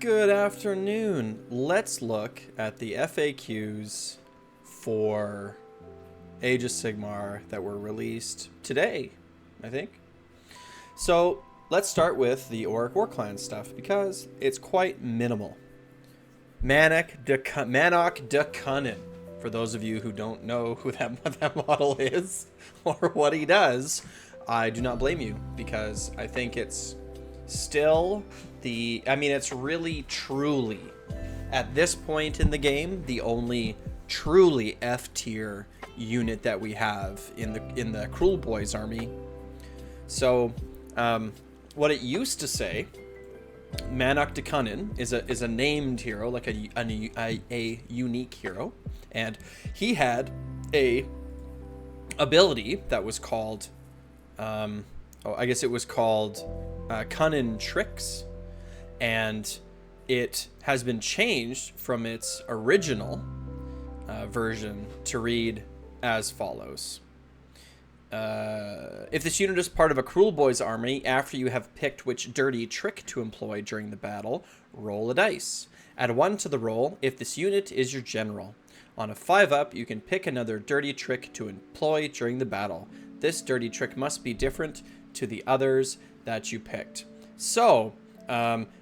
Good afternoon. Let's look at the FAQs for Age of Sigmar that were released today, I think. So let's start with the Orruk Warclans stuff because it's quite minimal. Manok de Cunnin. For those of you who don't know what that model is or what he does, I do not blame you because I think it's still it's really truly at this point in the game the only truly F tier unit that we have in the Cruel Boys army. So what it used to say, Manok de Cunnin is a named hero, like a unique hero, and he had a ability that was called Cunnin Tricks, and it has been changed from its original version to read as follows. If this unit is part of a Cruel Boys army, after you have picked which dirty trick to employ during the battle, roll a dice. Add 1 to the roll if this unit is your general. On a 5-up, you can pick another dirty trick to employ during the battle. This dirty trick must be different to the others that you picked. So,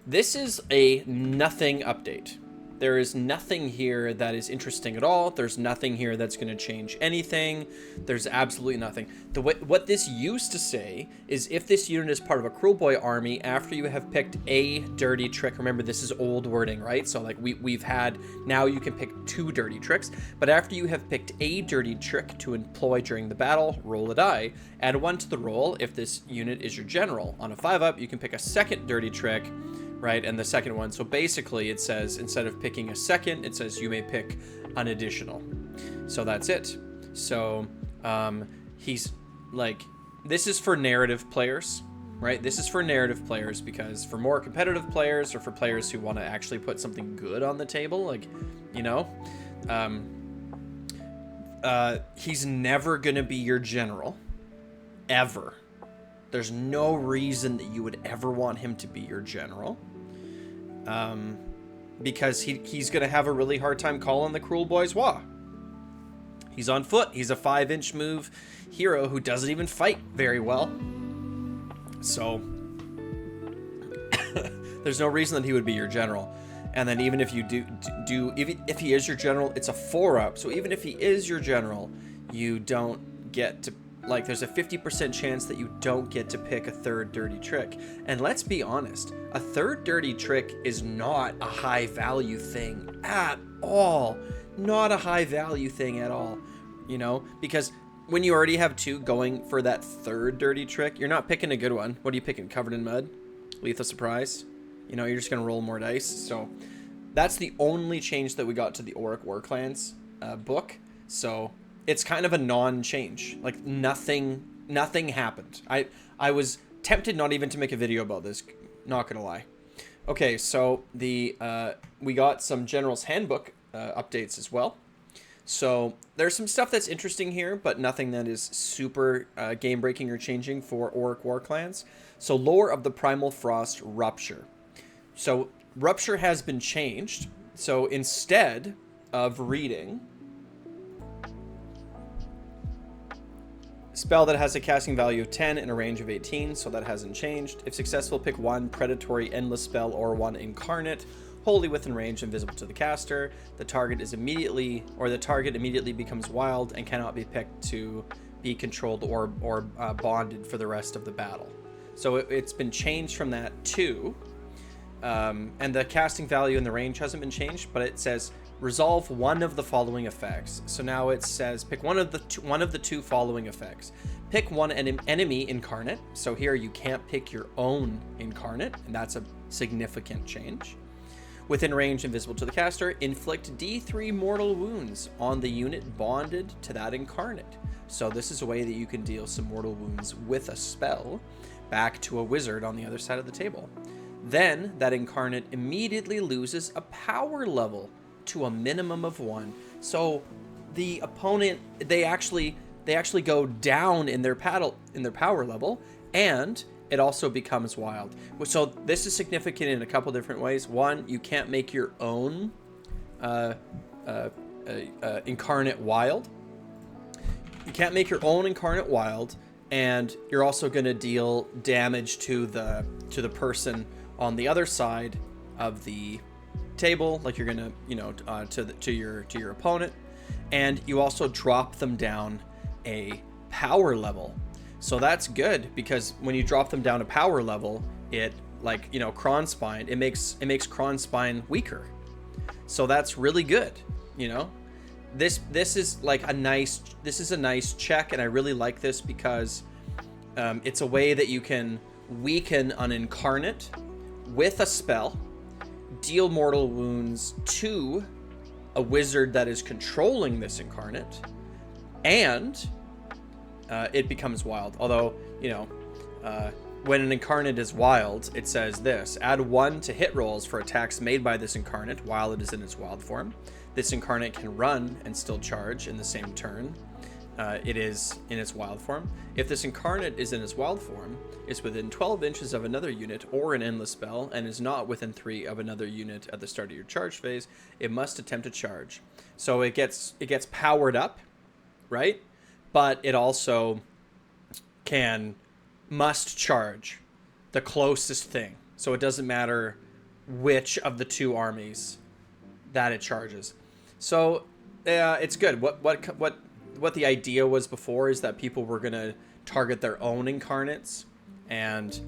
this is a nothing update. There is nothing here that is interesting at all. There's nothing here that's going to change anything. There's absolutely nothing. What this used to say is if this unit is part of a Cruel Boy army, after you have picked a dirty trick, remember this is old wording, right? So like we've had, now you can pick 2 dirty tricks, but after you have picked a dirty trick to employ during the battle, roll a die. Add 1 to the roll if this unit is your general. On a 5-up, you can pick a second dirty trick, right, and the second one. So basically it says instead of picking a second, it says you may pick an additional. So that's it. So he's like, this is for narrative players, right? This is for narrative players because for more competitive players or for players who want to actually put something good on the table, like, you know, he's never going to be your general, ever. There's no reason that you would ever want him to be your general. Because he's going to have a really hard time calling the Cruel Boys Wah. He's on foot. He's a 5-inch move hero who doesn't even fight very well. So there's no reason that he would be your general. And then even if you if he is your general, it's a 4-up. So even if he is your general, you don't get to, like, there's a 50% chance that you don't get to pick a third dirty trick. And let's be honest, a third dirty trick is not a high value thing at all. Not a high value thing at all, you know, because when you already have 2 going for that third dirty trick, you're not picking a good one. What are you picking? Covered in Mud? Lethal Surprise? You know, you're just going to roll more dice. So that's the only change that we got to the Orruk Warclans book. So it's kind of a non-change. Like nothing happened. I was tempted not even to make a video about this, not gonna lie. Okay, so we got some General's Handbook updates as well. So there's some stuff that's interesting here, but nothing that is super game-breaking or changing for Orruk Warclans. So Lore of the Primal Frost Rupture. So Rupture has been changed. So instead of reading spell that has a casting value of 10 and a range of 18, so that hasn't changed. If successful, pick 1 predatory endless spell or 1 incarnate, wholly within range, invisible to the caster. The target immediately becomes wild and cannot be picked to be controlled or bonded for the rest of the battle. So it's been changed from that too. And the casting value and the range hasn't been changed, but it says resolve 1 of the following effects. So now it says pick one of the 2 following effects. Pick 1 enemy incarnate. So here you can't pick your own incarnate, and that's a significant change. Within range, invisible to the caster, inflict D3 mortal wounds on the unit bonded to that incarnate. So this is a way that you can deal some mortal wounds with a spell back to a wizard on the other side of the table. Then that incarnate immediately loses a power level to a minimum of 1. So the opponent, they actually go down in their power level, and it also becomes wild. So this is significant in a couple different ways. One, you can't make your own incarnate wild. You can't make your own incarnate wild, and you're also going to deal damage to the person on the other side of the table, like you're gonna, to your opponent, and you also drop them down a power level. So that's good, because when you drop them down a power level, it, like, Cronspine, it makes Cronspine weaker. So that's really good, This is like a nice check, and I really like this because it's a way that you can weaken an incarnate with a spell, deal mortal wounds to a wizard that is controlling this incarnate, and it becomes wild. Although, when an incarnate is wild, it says this: add 1 to hit rolls for attacks made by this incarnate while it is in its wild form. This incarnate can run and still charge in the same turn it is in its wild form. If this incarnate is in its wild form, is within 12 inches of another unit or an endless spell, and is not within 3 of another unit at the start of your charge phase, it must attempt to charge. So it gets powered up, right? But it also must charge the closest thing. So it doesn't matter which of the 2 armies that it charges. So it's good. What the idea was before is that people were going to target their own incarnates and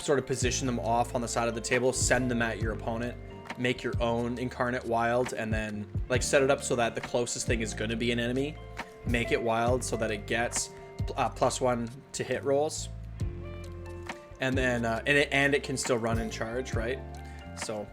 sort of position them off on the side of the table, send them at your opponent, make your own incarnate wild, and then set it up so that the closest thing is going to be an enemy, make it wild so that it gets +1 to hit rolls, and then it can still run and charge, right? So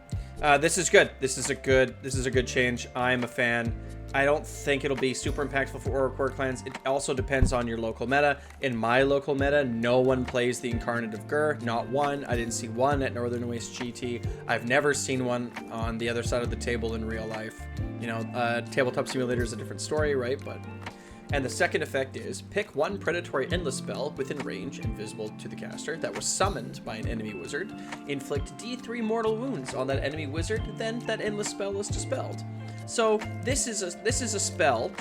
this is good. This is a good change. I'm a fan. I don't think it'll be super impactful for Orruk Warclans. It also depends on your local meta. In my local meta, no one plays the Incarnate of Gur. Not one. I didn't see one at Northern Waste GT. I've never seen one on the other side of the table in real life. Tabletop Simulator is a different story, right? And the second effect is pick 1 predatory endless spell within range and visible to the caster that was summoned by an enemy wizard. Inflict D3 mortal wounds on that enemy wizard, then that endless spell is dispelled. So this is a spell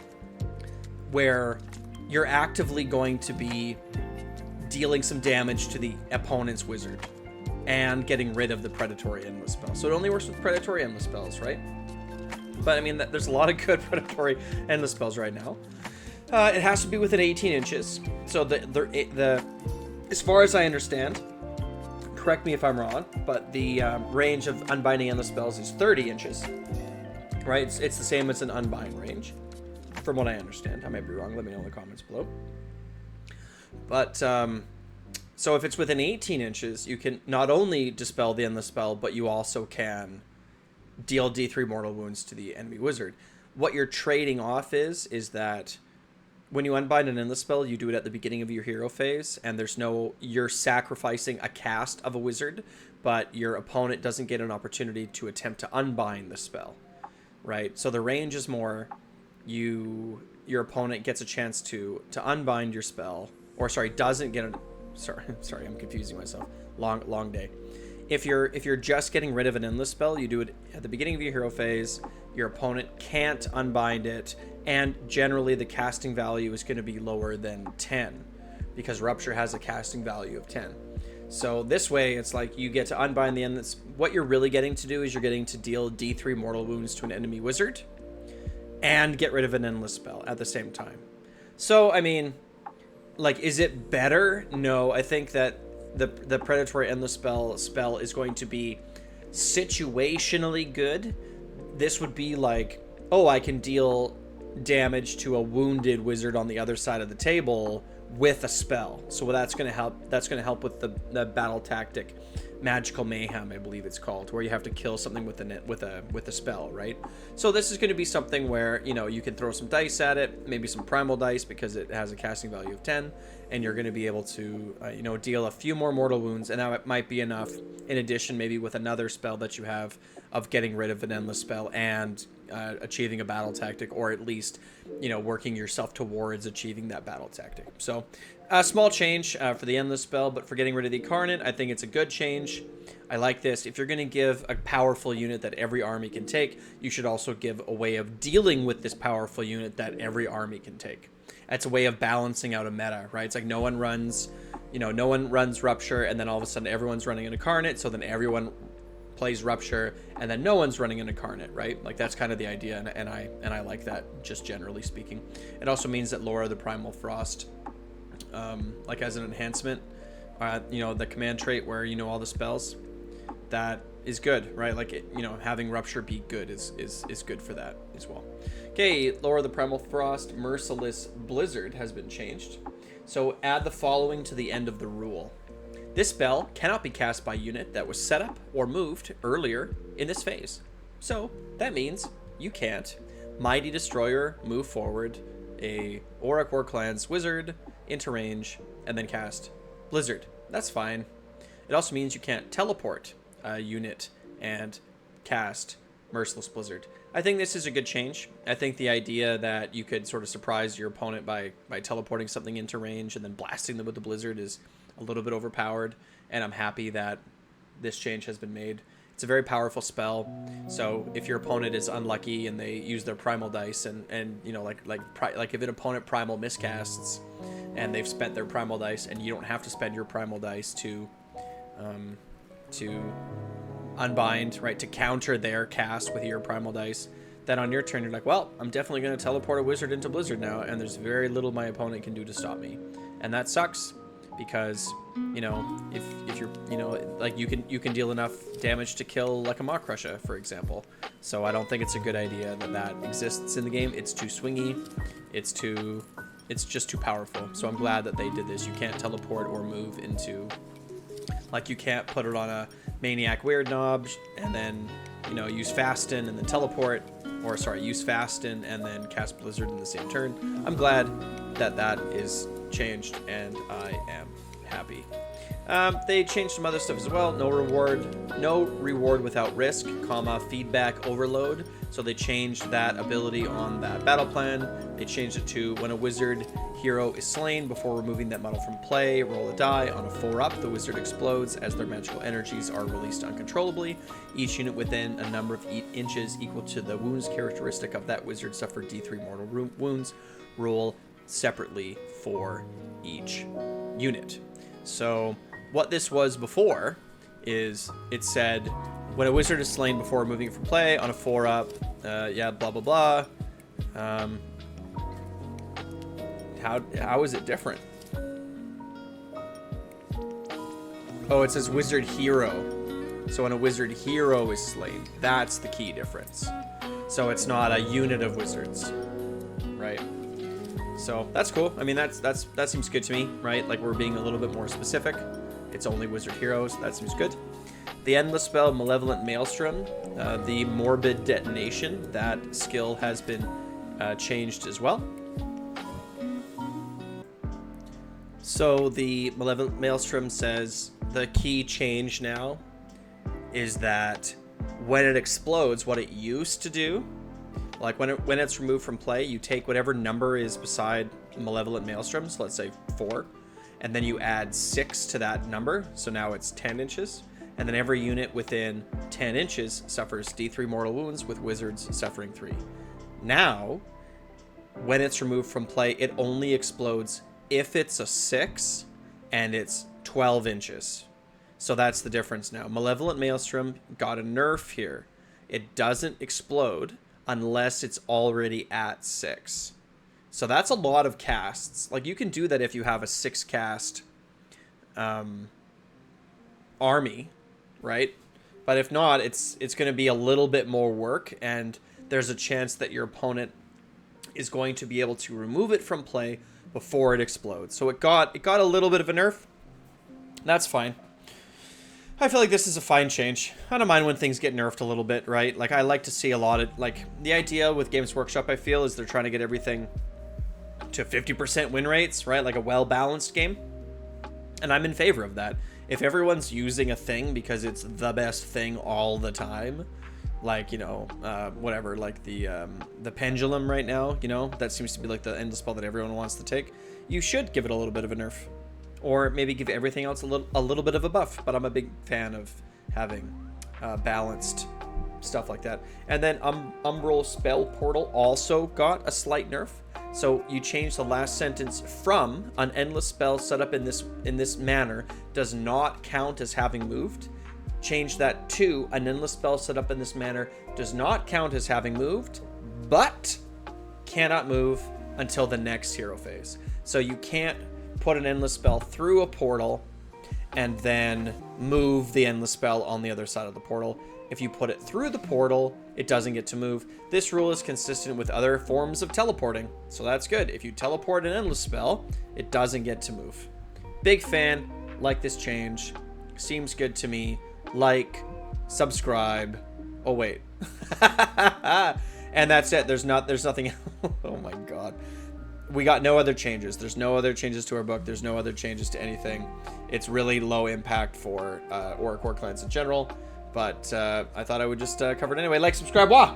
where you're actively going to be dealing some damage to the opponent's wizard and getting rid of the predatory endless spell. So it only works with predatory endless spells, right? But I mean, there's a lot of good predatory endless spells right now. It has to be within 18 inches. So the as far as I understand, correct me if I'm wrong, but the range of unbinding endless spells is 30 inches. Right? It's the same as an unbind range, from what I understand. I might be wrong. Let me know in the comments below. But so if it's within 18 inches, you can not only dispel the endless spell, but you also can deal D3 mortal wounds to the enemy wizard. What you're trading off is that when you unbind an endless spell, you do it at the beginning of your hero phase, and you're sacrificing a cast of a wizard, but your opponent doesn't get an opportunity to attempt to unbind the spell, right? So the range is more, your opponent gets a chance to unbind your spell, or doesn't get a, sorry, I'm confusing myself. Long day. If you're just getting rid of an endless spell, you do it at the beginning of your hero phase. Your opponent can't unbind it, and generally the casting value is going to be lower than 10 because Rupture has a casting value of 10. So this way, it's like you get to unbind the endless. What you're really getting to do is you're getting to deal D3 mortal wounds to an enemy wizard and get rid of an endless spell at the same time. So I mean, is it better? No, I think that the predatory endless spell is going to be situationally good. This would be like, oh, I can deal damage to a wounded wizard on the other side of the table with a spell. So that's going to help. That's going to help with the battle tactic, Magical Mayhem, I believe it's called, where you have to kill something with a spell, right? So this is going to be something where you can throw some dice at it, maybe some primal dice because it has a casting value of 10, and you're going to be able to deal a few more mortal wounds, and that might be enough. In addition, maybe with another spell that you have of getting rid of an endless spell and achieving a battle tactic, or at least working yourself towards achieving that battle tactic. So A small change for the Endless spell, but for getting rid of the Incarnate, I think it's a good change. I like this. If you're going to give a powerful unit that every army can take, you should also give a way of dealing with this powerful unit that every army can take. That's a way of balancing out a meta, right? It's like no one runs, no one runs Rupture, and then all of a sudden everyone's running an Incarnate, so then everyone plays Rupture, and then no one's running an Incarnate, right? Like that's kind of the idea, and I like that, just generally speaking. It also means that Laura the Primal Frost, like as an enhancement, the command trait where all the spells, that is good, right? Like having Rupture be good is good for that as well. Okay, Laura the Primal Frost Merciless Blizzard has been changed. So add the following to the end of the rule. This spell cannot be cast by unit that was set up or moved earlier in this phase. So that means you can't Mighty Destroyer, move forward a Orruk Warclans Wizard into range and then cast Blizzard. That's fine. It also means you can't teleport a unit and cast Merciless Blizzard. I think this is a good change. I think the idea that you could sort of surprise your opponent by teleporting something into range and then blasting them with the Blizzard is a little bit overpowered, and I'm happy that this change has been made. It's a very powerful spell, so if your opponent is unlucky and they use their primal dice and like if an opponent primal miscasts and they've spent their primal dice and you don't have to spend your primal dice to unbind, right, to counter their cast with your primal dice, then on your turn you're like, well, I'm definitely going to teleport a wizard into Blizzard now, and there's very little my opponent can do to stop me. And that sucks, because if you're like you can deal enough damage to kill like a Maw Crusher, for example. So I don't think it's a good idea that exists in the game. It's too swingy, it's just too powerful. So I'm glad that they did this. You can't teleport or move into, like, you can't put it on a Maniac Weird Knob and then use Fasten and then teleport, or sorry, use Fasten and then cast Blizzard in the same turn. I'm glad that is changed, and I am happy. They changed some other stuff as well. No reward without risk, feedback overload. So they changed that ability on that battle plan. They changed it to when a wizard hero is slain, before removing that model from play, roll a die. On a 4-up, the wizard explodes as their magical energies are released uncontrollably. Each unit within a number of inches equal to the wounds characteristic of that wizard suffered D3 mortal wounds. Roll separately for each unit. So what this was before is it said when a wizard is slain before removing it from play on a 4-up, blah blah blah. How is it different? Oh, it says wizard hero. So when a wizard hero is slain, that's the key difference. So it's not a unit of wizards, right? So that's cool. I mean, that seems good to me, right? Like, we're being a little bit more specific. It's only wizard heroes. That seems good. The Endless spell, Malevolent Maelstrom, the Morbid Detonation, that skill has been changed as well. So the Malevolent Maelstrom says the key change now is that when it explodes, what it used to do, like when it's removed from play, you take whatever number is beside Malevolent Maelstrom, so let's say 4, and then you add 6 to that number, so now it's 10 inches, and then every unit within 10 inches suffers D3 mortal wounds, with wizards suffering 3. Now, when it's removed from play, it only explodes if it's a 6 and it's 12 inches. So that's the difference now. Malevolent Maelstrom got a nerf here. It doesn't explode unless it's already at 6. So that's a lot of casts. Like, you can do that if you have a 6 cast army, right? But if not, it's going to be a little bit more work, and there's a chance that your opponent is going to be able to remove it from play before it explodes. So it got a little bit of a nerf. That's fine. I feel like this is a fine change. I don't mind when things get nerfed a little bit, right? Like, I like to see a lot of, like, the idea with Games Workshop, I feel, is they're trying to get everything to 50% win rates, right? Like a well-balanced game. And I'm in favor of that. If everyone's using a thing because it's the best thing all the time, like, you know, whatever, like the pendulum right now, you know, that seems to be like the endless spell that everyone wants to take. You should give it a little bit of a nerf, or maybe give everything else a little bit of a buff. But I'm a big fan of having balanced stuff like that. And then Umbral Spell Portal also got a slight nerf. So you change the last sentence from an endless spell set up in this manner does not count as having moved. Change that to an endless spell set up in this manner does not count as having moved, but cannot move until the next hero phase. So you can't put an endless spell through a portal and then move the endless spell on the other side of the portal. If you put it through the portal, it doesn't get to move. This rule is consistent with other forms of teleporting, so that's good. If you teleport an endless spell, it doesn't get to move. Big fan, like this change. Seems good to me. Like, subscribe. Oh wait. And that's it. There's nothing else. Oh my god. We got no other changes. There's no other changes to our book. There's no other changes to anything. It's really low impact for Orruk Warclans in general. But I thought I would just cover it anyway. Like, subscribe, wah!